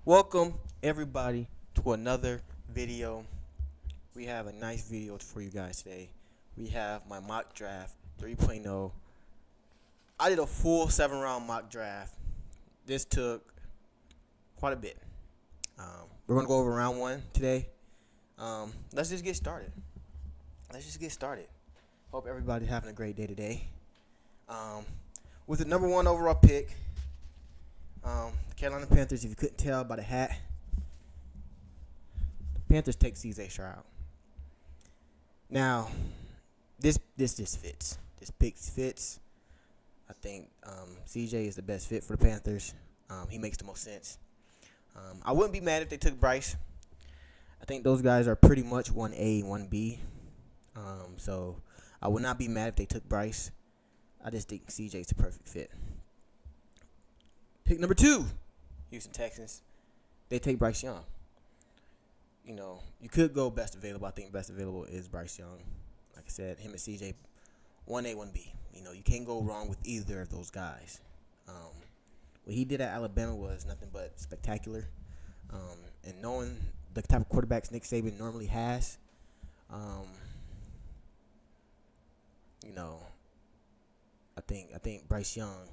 Welcome everybody to another video. We have a nice video for you guys today. We have my mock draft 3.0. I did a full 7-round mock draft. This took quite a bit. We're gonna go over round one today. Let's just get started. Hope everybody's having a great day today. With the number one overall pick, the Carolina Panthers, if you couldn't tell by the hat, the Panthers take CJ Stroud. Now, this fits. This pick fits. I think CJ is the best fit for the Panthers. He makes the most sense. I wouldn't be mad if they took Bryce. I think those guys are pretty much 1A, 1B. So I would not be mad if they took Bryce. I just think CJ is the perfect fit. Pick number 2, Houston Texans. They take Bryce Young. You know, you could go best available. I think best available is Bryce Young. Like I said, him and CJ, 1A, 1B. You know, you can't go wrong with either of those guys. What he did at Alabama was nothing but spectacular. And knowing the type of quarterbacks Nick Saban normally has, you know, I think Bryce Young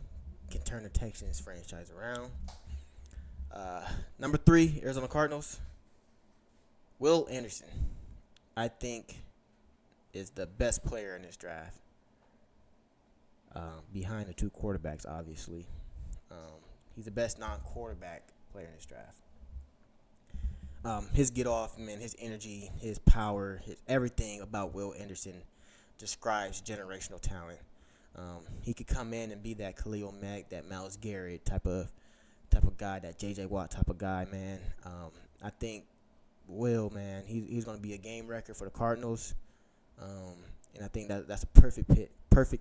can turn the Texans franchise around. Number 3, Arizona Cardinals. Will Anderson, I think, is the best player in this draft. Behind the 2 quarterbacks, obviously. He's the best non-quarterback player in this draft. His get off, man, his energy, his power, his everything about Will Anderson describes generational talent. He could come in and be that Khalil Mack, that Myles Garrett type of guy, that J.J. Watt type of guy, man. I think Will, man, he's going to be a game record for the Cardinals, and I think that's a perfect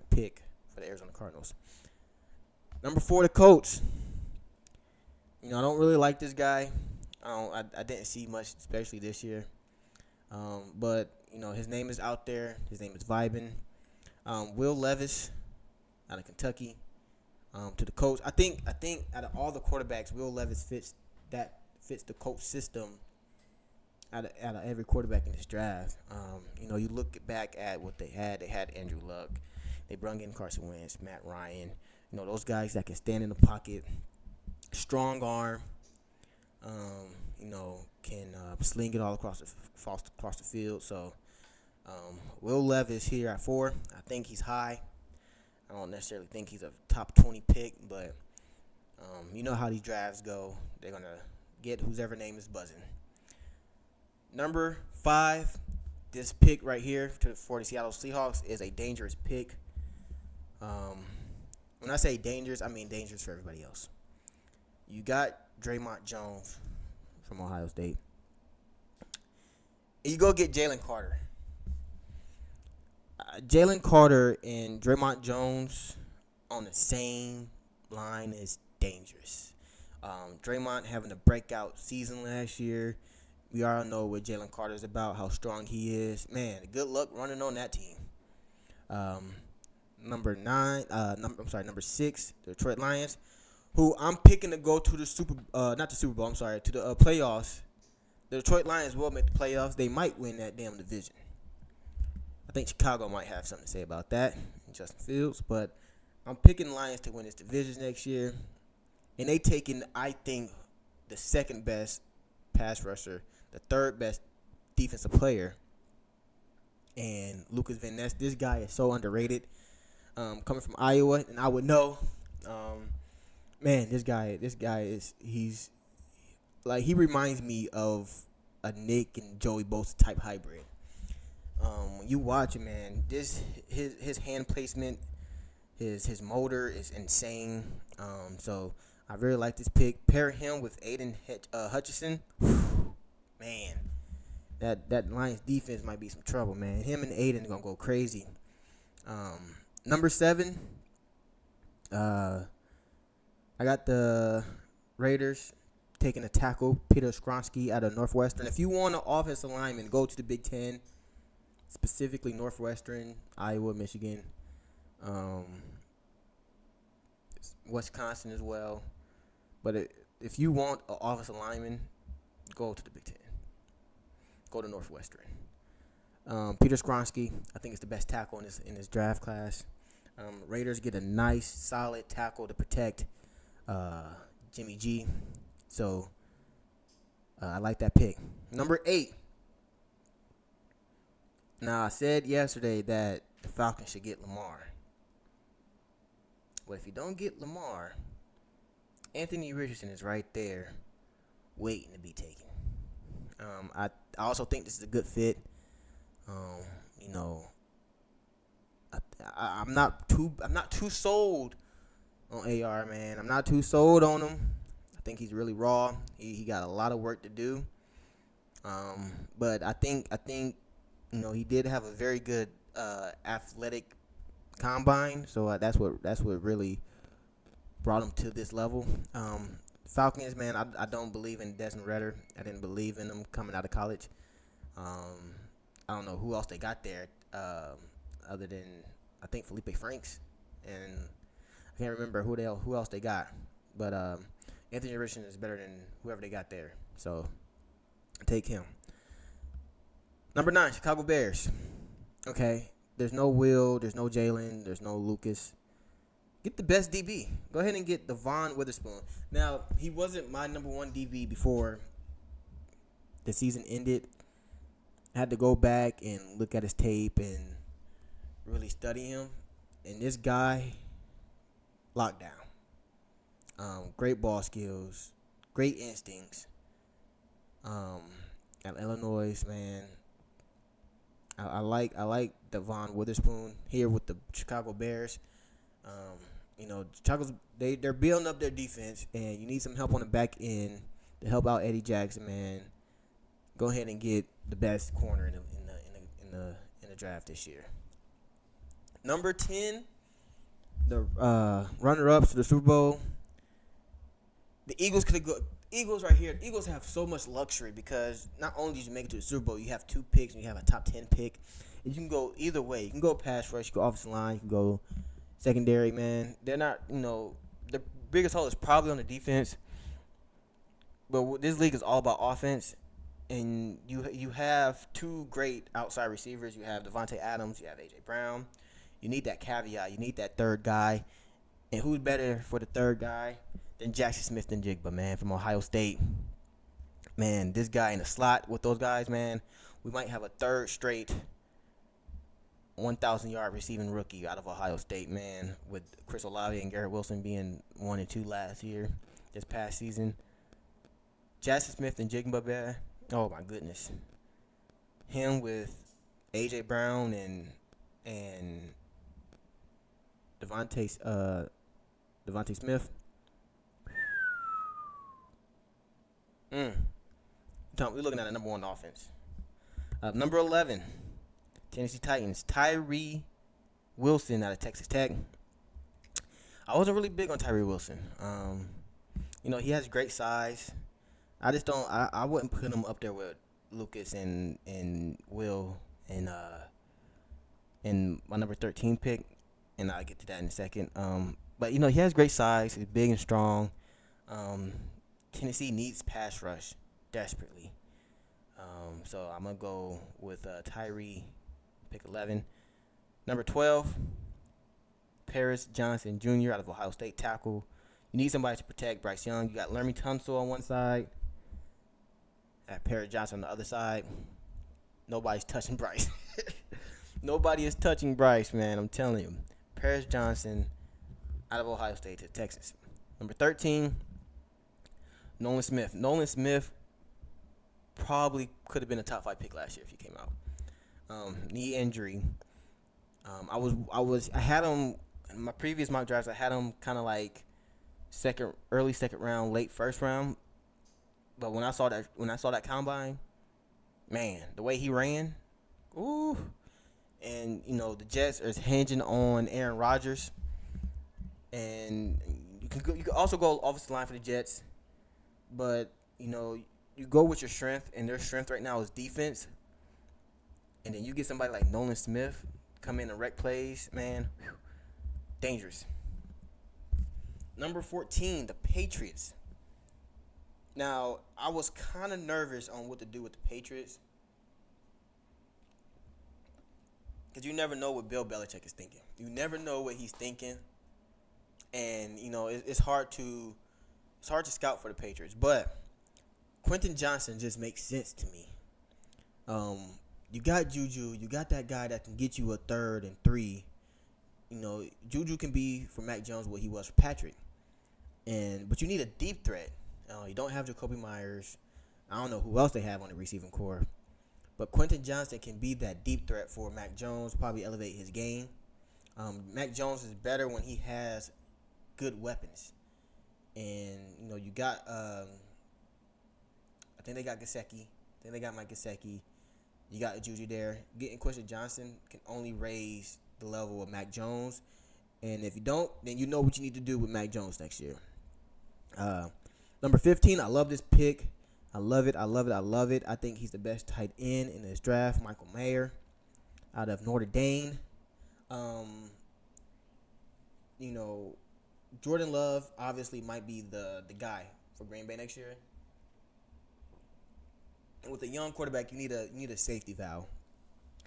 pick for the Arizona Cardinals. Number 4, the Colts. You know, I don't really like this guy. I didn't see much, especially this year. But you know, his name is out there. His name is vibing. Will Levis out of Kentucky to the Colts. I think out of all the quarterbacks, Will Levis fits the Colts system out of every quarterback in this draft. You know, you look back at what they had. They had Andrew Luck. They brought in Carson Wentz, Matt Ryan. You know, those guys that can stand in the pocket, strong arm. You know, can sling it all across the field. So, Will Levis here at 4. I think he's high. I don't necessarily think he's a top 20 pick, but you know how these drafts go. They're going to get whoever name is buzzing. Number 5, this pick right here for the Seattle Seahawks is a dangerous pick. When I say dangerous, I mean dangerous for everybody else. You got Draymond Jones from Ohio State. And you go get Jalen Carter. Jalen Carter and Draymond Jones on the same line is dangerous. Draymond having a breakout season last year. We all know what Jalen Carter is about, how strong he is. Man, good luck running on that team. Number 6, the Detroit Lions, who I'm picking to go to the to the playoffs. The Detroit Lions will make the playoffs. They might win that damn division. I think Chicago might have something to say about that, Justin Fields. But I'm picking Lions to win this division next year. And they taking, I think, the second best pass rusher, the third best defensive player, and Lucas Van Ness. This guy is so underrated. Coming from Iowa, and I would know. Man, this guy he's like, he reminds me of a Nick and Joey Bosa type hybrid. When you watch him, man, his hand placement, his motor is insane. So I really like this pick. Pair him with Aiden Hutchinson. Man, that Lions defense might be some trouble, man. Him and Aiden are gonna go crazy. Number 7, I got the Raiders taking a tackle, Peter Skronsky out of Northwestern. If you want an offensive lineman, go to the Big Ten, specifically Northwestern, Iowa, Michigan, Wisconsin as well. But if you want an offensive lineman, go to the Big Ten. Go to Northwestern. Peter Skronsky, I think, is the best tackle in this draft class. Raiders get a nice, solid tackle to protect Jimmy G. So I like that pick. Number 8. Now, I said yesterday that the Falcons should get Lamar. But if you don't get Lamar, Anthony Richardson is right there waiting to be taken. I also think this is a good fit. You know, I'm not too sold on AR, man. I'm not too sold on him. I think he's really raw. He got a lot of work to do. But I think you know, he did have a very good athletic combine. So that's what really brought him to this level. Falcons, man, I don't believe in Desmond Ridder. I didn't believe in him coming out of college. I don't know who else they got there other than, I think, Felipe Franks, and I can't remember who else they got. But Anthony Richardson is better than whoever they got there, so take him. Number 9, Chicago Bears. Okay, there's no Will, there's no Jalen, there's no Lucas. Get the best DB. Go ahead and get Devon Witherspoon. Now, he wasn't my number 1 DB before the season ended. I had to go back and look at his tape and really study him. And this guy, lockdown. Great ball skills, great instincts. At Illinois, man, I like Devon Witherspoon here with the Chicago Bears. You know, Chicago's they're building up their defense, and you need some help on the back end to help out Eddie Jackson, man. Go ahead and get the best corner in the draft this year. Number 10, the runner-ups to the Super Bowl. The Eagles could go. Eagles right here. The Eagles have so much luxury because not only did you make it to the Super Bowl, you have 2 picks and you have a top 10 pick. And you can go either way. You can go pass rush, you can go offensive line, you can go secondary, man. They're not, you know, the biggest hole is probably on the defense. But this league is all about offense. And you have 2 great outside receivers. You have Devontae Adams, you have A.J. Brown. You need that caveat. You need that third guy. And who's better for the third guy than Jackson Smith-Njigba, man, from Ohio State? Man, this guy in the slot with those guys, man, we might have a third straight 1,000-yard receiving rookie out of Ohio State, man, with Chris Olave and Garrett Wilson being 1 and 2 this past season. Jackson Smith-Njigba, man, oh my goodness. Him with A.J. Brown and Devontae Smith. We're looking at a number 1 offense. Number 11, Tennessee Titans, Tyree Wilson out of Texas Tech. I wasn't really big on Tyree Wilson. You know, he has great size. I just don't. I wouldn't put him up there with Lucas and Will and my number 13 pick, and I'll get to that in a second. But you know, he has great size. He's big and strong. Tennessee needs pass rush desperately. So I'm going to go with Tyree, pick 11. Number 12, Paris Johnson Jr. out of Ohio State, tackle. You need somebody to protect Bryce Young. You got Lermy Tunsil on one side, Paris Johnson on the other side. Nobody's touching Bryce. Nobody is touching Bryce, man. I'm telling you. Paris Johnson out of Ohio State to Texas. Number 13, Nolan Smith. Nolan Smith probably could have been a top 5 pick last year if he came out. Knee injury. I had him in my previous mock drafts. I had him kind of like early second round, late first round. But when I saw that combine, man, the way he ran, ooh. And you know, the Jets are hinging on Aaron Rodgers, and you can also go offensive line for the Jets, but you know, you go with your strength, and their strength right now is defense. And then you get somebody like Nolan Smith come in and wreck plays, man, whew, dangerous. Number 14, the Patriots. Now, I was kind of nervous on what to do with the Patriots because you never know what Bill Belichick is thinking. You never know what he's thinking, and it's hard to scout for the Patriots. But Quentin Johnson just makes sense to me. Um, you got Juju, you got that guy that can get you a third and three. Juju can be for Mac Jones what he was for Patrick, but you need a deep threat. You don't have Jacoby Myers. I don't know who else they have on the receiving core. But Quentin Johnson can be that deep threat for Mac Jones, probably elevate his game. Mac Jones is better when he has good weapons. And, you got, I think they got Gesicki. I think they got Mike Gesicki. You got Juju there. Getting Quentin Johnson can only raise the level of Mac Jones. And if you don't, then you know what you need to do with Mac Jones next year. Number 15, I love this pick. I love it. I think he's the best tight end in this draft. Michael Mayer out of Notre Dame. Jordan Love obviously might be the guy for Green Bay next year. And with a young quarterback, you need a safety valve.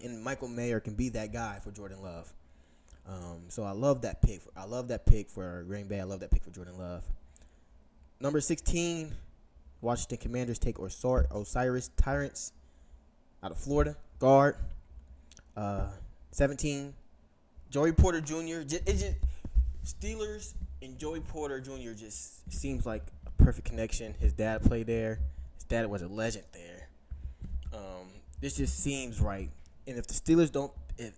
And Michael Mayer can be that guy for Jordan Love. So I love that pick. I love that pick for Green Bay. I love that pick for Jordan Love. Number 16, Washington Commanders take Osiris Tyrants out of Florida. Guard. 17, Joey Porter Jr. Steelers and Joey Porter Jr. just seems like a perfect connection. His dad played there. His dad was a legend there. This just seems right. And if the Steelers don't, if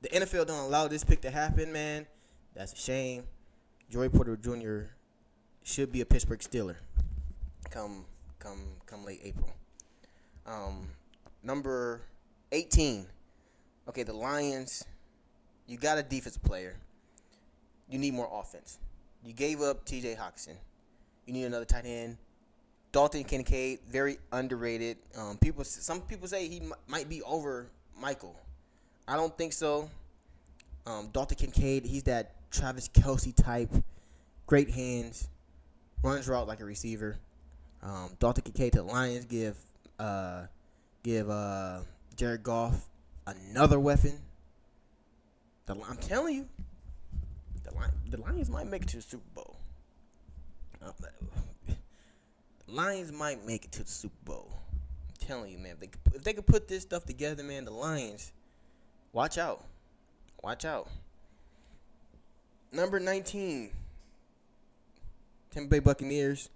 the NFL don't allow this pick to happen, man, that's a shame. Joey Porter Jr. should be a Pittsburgh Steeler come late April. Number 18. Okay, the Lions. You got a defensive player. You need more offense. You gave up T.J. Hockenson. You need another tight end. Dalton Kincaid, very underrated. Some people say he might be over Michael. I don't think so. Dalton Kincaid, he's that Travis Kelce type. Great hands. Runs route like a receiver. Dalton Kincaid to the Lions give Jared Goff another weapon. I'm telling you, the Lions might make it to the Super Bowl. The Lions might make it to the Super Bowl. I'm telling you, man. If they could put this stuff together, man, the Lions, watch out. Watch out. Number 19, Tampa Bay Buccaneers.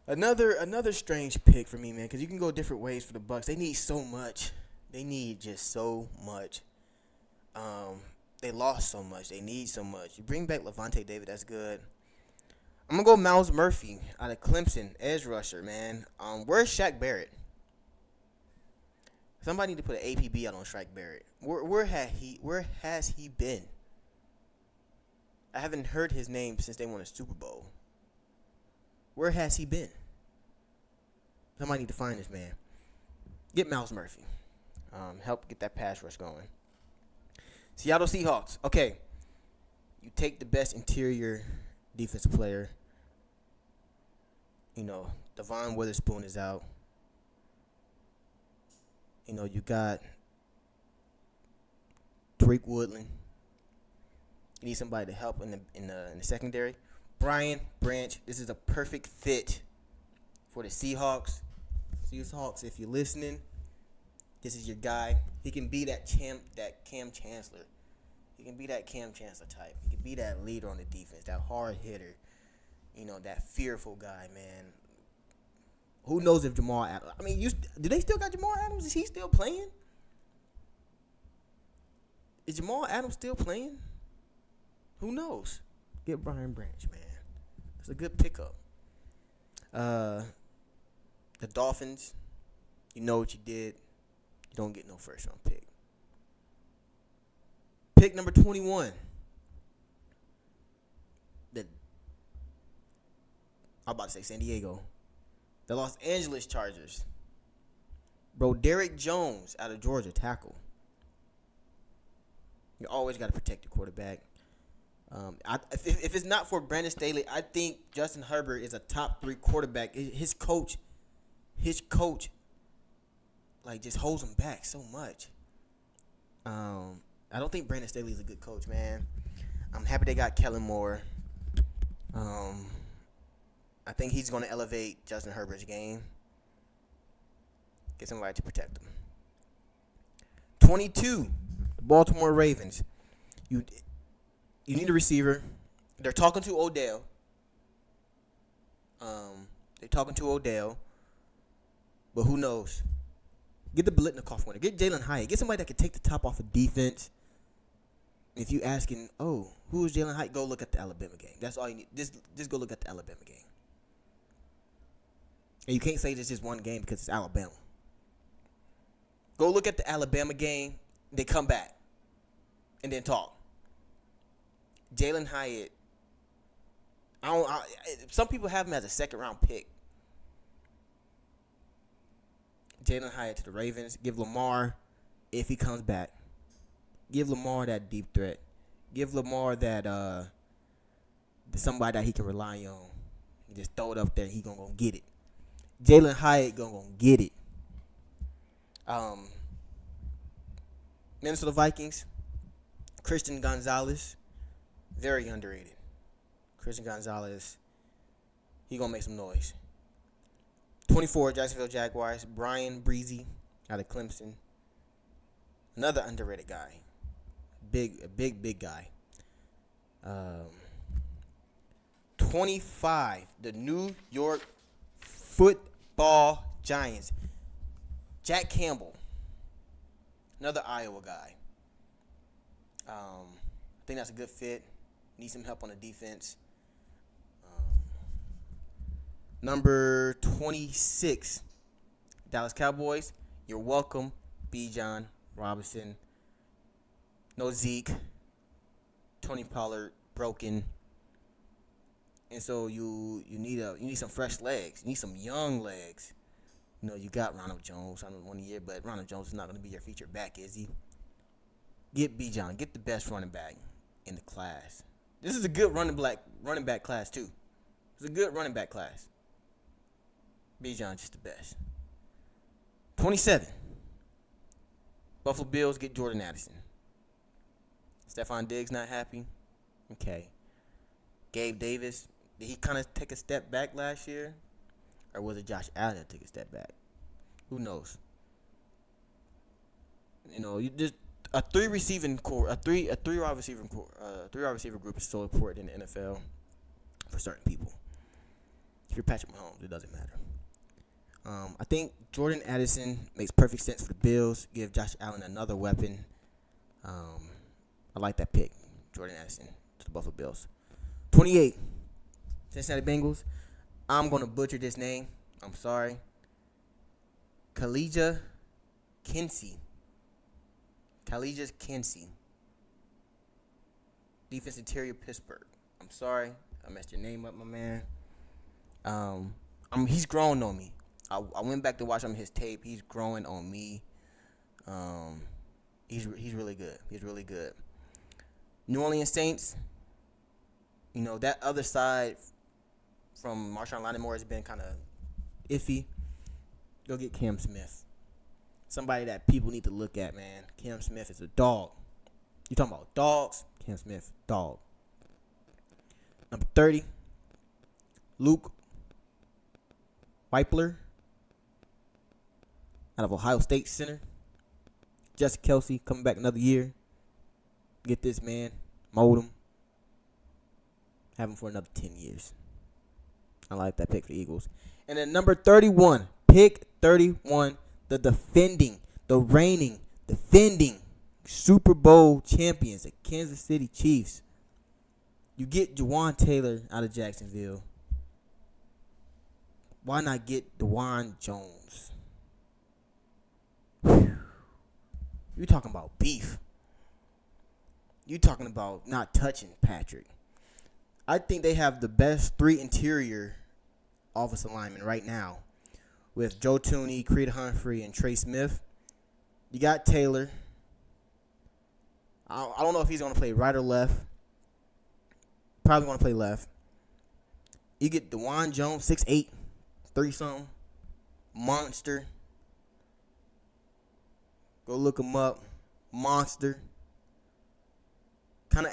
Another strange pick for me, man, because you can go different ways for the Bucs. They need so much. They need just so much. They lost so much. They need so much. You bring back Levante David, that's good. I'm going to go Myles Murphy out of Clemson, edge rusher, man. Where's Shaq Barrett? Somebody need to put an APB out on Shaq Barrett. Where has he been? I haven't heard his name since they won a Super Bowl. Where has he been? Somebody need to find this man. Get Myles Murphy. Help get that pass rush going. Seattle Seahawks. Okay. You take the best interior defensive player. Devon Witherspoon is out. You got Tariq Woodland. You need somebody to help in the secondary. Brian Branch. This is a perfect fit for the Seahawks. Seahawks, if you're listening, this is your guy. He can be that Cam Chancellor. He can be that Cam Chancellor type. He can be that leader on the defense, that hard hitter. That fearful guy, man. Who knows if Jamal Adams... do they still got Jamal Adams? Is he still playing? Is Jamal Adams still playing? Who knows? Get Brian Branch, man. It's a good pickup. The Dolphins, you know what you did. You don't get no first round pick. Pick number 21. I'm about to say San Diego. The Los Angeles Chargers. Bro, Derrick Jones out of Georgia, tackle. You always got to protect your quarterback. If it's not for Brandon Staley, I think Justin Herbert is a top 3 quarterback. His coach, like just holds him back so much. I don't think Brandon Staley is a good coach, man. I'm happy they got Kellen Moore. I think he's going to elevate Justin Herbert's game. Get somebody to protect him. 22, the Baltimore Ravens. You need a receiver. They're talking to Odell. But who knows? Get the Biletnikoff winner. Get Jalen Hyatt. Get somebody that can take the top off of defense. If you asking, who is Jalen Hyatt? Go look at the Alabama game. That's all you need. Just go look at the Alabama game. And you can't say this is one game because it's Alabama. Go look at the Alabama game. They come back and then talk. Jalen Hyatt. Some people have him as a second-round pick. Jalen Hyatt to the Ravens. Give Lamar, if he comes back, give Lamar that deep threat. Give Lamar that somebody that he can rely on. You just throw it up there, he gonna go get it. Jalen Hyatt gonna go get it. Minnesota Vikings. Christian Gonzalez, very underrated. Christian Gonzalez, he gonna make some noise. 24, Jacksonville Jaguars. Brian Breezy out of Clemson. Another underrated guy. Big guy. 25, the New York Football Giants. Jack Campbell. Another Iowa guy. I think that's a good fit. Need some help on the defense. Number 26, Dallas Cowboys. You're welcome, Bijan Robinson. No Zeke. Tony Pollard broken. And so you need some fresh legs. You need some young legs. You got Ronald Jones on 1 year, but Ronald Jones is not going to be your featured back, is he? Get Bijan. Get the best running back in the class. This is a good running back class too. It's a good running back class. Bijan just the best. 27. Buffalo Bills get Jordan Addison. Stephon Diggs not happy. Okay. Gabe Davis, did he kind of take a step back last year? Or was it Josh Allen that took a step back? Who knows? You just a three wide receiver group is so important in the NFL for certain people. If you're Patrick Mahomes, it doesn't matter. I think Jordan Addison makes perfect sense for the Bills. Give Josh Allen another weapon. I like that pick, Jordan Addison to the Buffalo Bills. 28, Cincinnati Bengals. I'm going to butcher this name. I'm sorry. Kalijah Kinsey. Defense interior, Pittsburgh. I'm sorry. I messed your name up, my man. He's growing on me. I went back to watch his tape. He's growing on me. He's really good. He's really good. New Orleans Saints. That other side from Marshawn Lattimore has been kind of iffy. Go get Cam Smith. Somebody that people need to look at, man. Cam Smith is a dog. You talking about dogs? Cam Smith, dog. Number 30, Luke Weipler out of Ohio State Center. Jesse Kelsey coming back another year. Get this man, mold him. Have him for another 10 years. I like that pick for the Eagles. And then number 31, pick 31, the reigning, defending Super Bowl champions, the Kansas City Chiefs. You get Jawan Taylor out of Jacksonville. Why not get DeJuan Jones? You're talking about beef. You're talking about not touching Patrick. I think they have the best 3 interior offensive linemen right now with Joe Thuney, Creed Humphrey, and Trey Smith. You got Taylor. I don't know if he's going to play right or left. Probably want to play left. You get DeJuan Jones, 6'8", 3-something, monster. Go look him up, monster.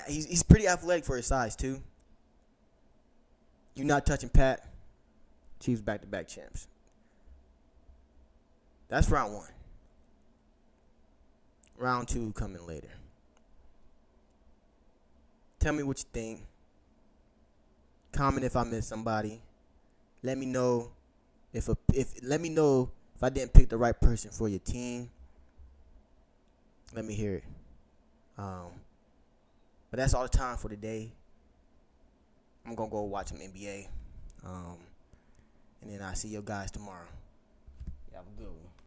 He's pretty athletic for his size too. You're not touching Pat. Chiefs back-to-back champs. That's round one. Round two coming later. Tell me what you think. Comment if I missed somebody. Let me know if I didn't pick the right person for your team. Let me hear it. But that's all the time for today. I'm gonna go watch some NBA. And then I'll see you guys tomorrow. You have a good one.